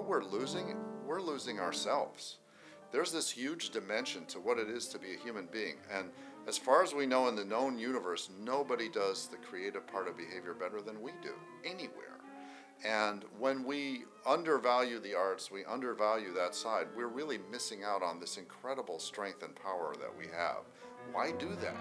what we're losing ourselves. There's this huge dimension to what it is to be a human being. And as far as we know in the known universe, nobody does the creative part of behavior better than we do, anywhere. And when we undervalue the arts, we undervalue that side, we're really missing out on this incredible strength and power that we have. Why do that?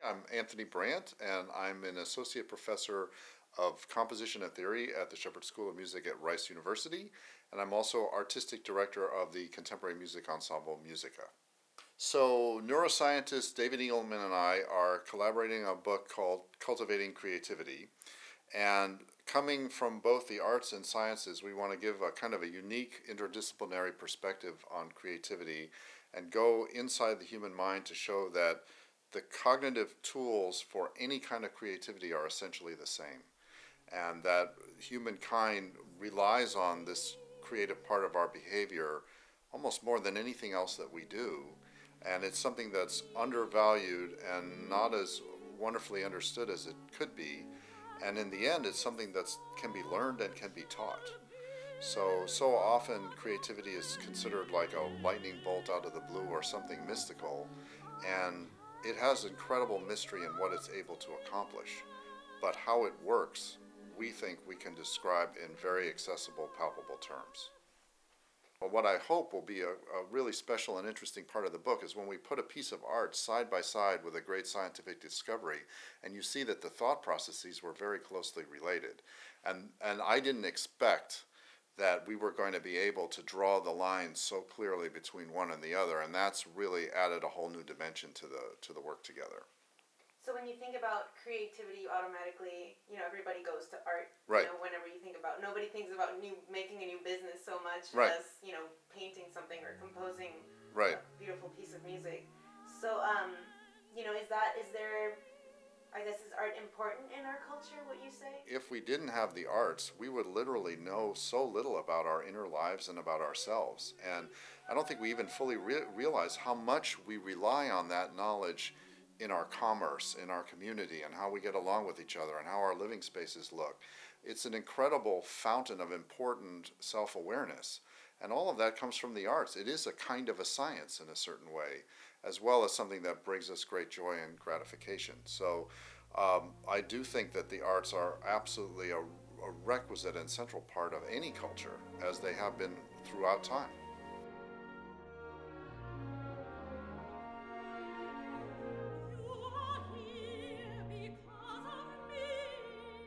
I'm Anthony Brandt, and I'm an associate professor of composition and theory at the Shepherd School of Music at Rice University, and I'm also artistic director of the contemporary music ensemble Musica. So, neuroscientist David Eagleman and I are collaborating on a book called Cultivating Creativity, and coming from both the arts and sciences, we want to give a kind of a unique interdisciplinary perspective on creativity and go inside the human mind to show that the cognitive tools for any kind of creativity are essentially the same, and that humankind relies on this creative part of our behavior almost more than anything else that we do, and it's something that's undervalued and not as wonderfully understood as it could be, and in the end it's something that can be learned and can be taught. So often creativity is considered like a lightning bolt out of the blue or something mystical, and it has incredible mystery in what it's able to accomplish, but how it works, we think we can describe in very accessible, palpable terms. Well, what I hope will be a really special and interesting part of the book is when we put a piece of art side by side with a great scientific discovery, and you see that the thought processes were very closely related. And I didn't expect that we were going to be able to draw the lines so clearly between one and the other, and that's really added a whole new dimension to the work together. So when you think about creativity, you automatically, everybody goes to art. Right. Whenever you think about, nobody thinks about making a new business so much right. as, painting something or composing right. a beautiful piece of music. So, is art important in our culture, what you say? If we didn't have the arts, we would literally know so little about our inner lives and about ourselves. And I don't think we even fully realize how much we rely on that knowledge in our commerce, in our community, and how we get along with each other and how our living spaces look. It's an incredible fountain of important self-awareness. And all of that comes from the arts. It is a kind of a science in a certain way, as well as something that brings us great joy and gratification. So I do think that the arts are absolutely a requisite and central part of any culture, as they have been throughout time.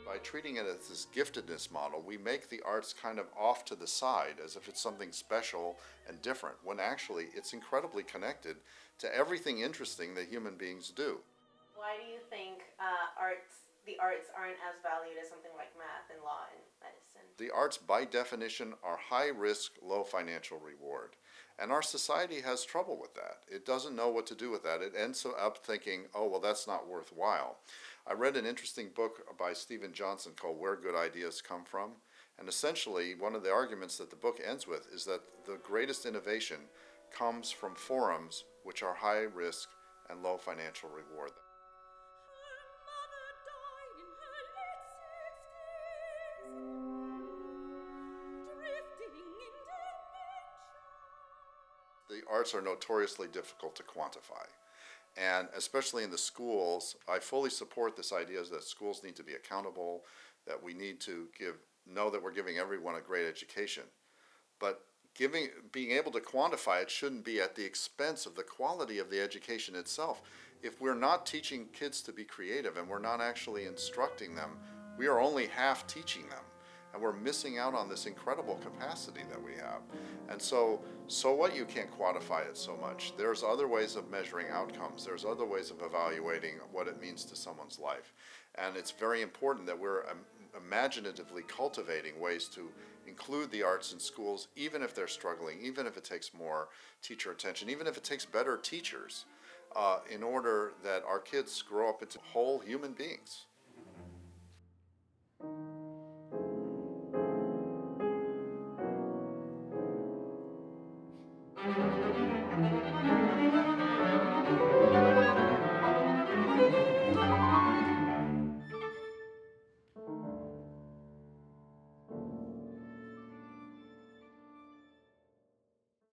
By treating it as this giftedness model, we make the arts kind of off to the side as if it's something special and different, when actually it's incredibly connected to everything interesting that human beings do. Why do you think the arts aren't as valued as something like math and law and medicine? The arts, by definition, are high risk, low financial reward. And our society has trouble with that. It doesn't know what to do with that. It ends up thinking, oh, well, that's not worthwhile. I read an interesting book by Stephen Johnson called Where Good Ideas Come From. And essentially, one of the arguments that the book ends with is that the greatest innovation comes from forums which are high risk and low financial reward. The arts are notoriously difficult to quantify. And especially in the schools, I fully support this idea that schools need to be accountable, that we need to know that we're giving everyone a great education. But being able to quantify it shouldn't be at the expense of the quality of the education itself. If we're not teaching kids to be creative and we're not actually instructing them, we are only half teaching them. And we're missing out on this incredible capacity that we have. And so what, you can't quantify it so much. There's other ways of measuring outcomes. There's other ways of evaluating what it means to someone's life. And it's very important that we're imaginatively cultivating ways to include the arts in schools, even if they're struggling, even if it takes more teacher attention, even if it takes better teachers, in order that our kids grow up into whole human beings.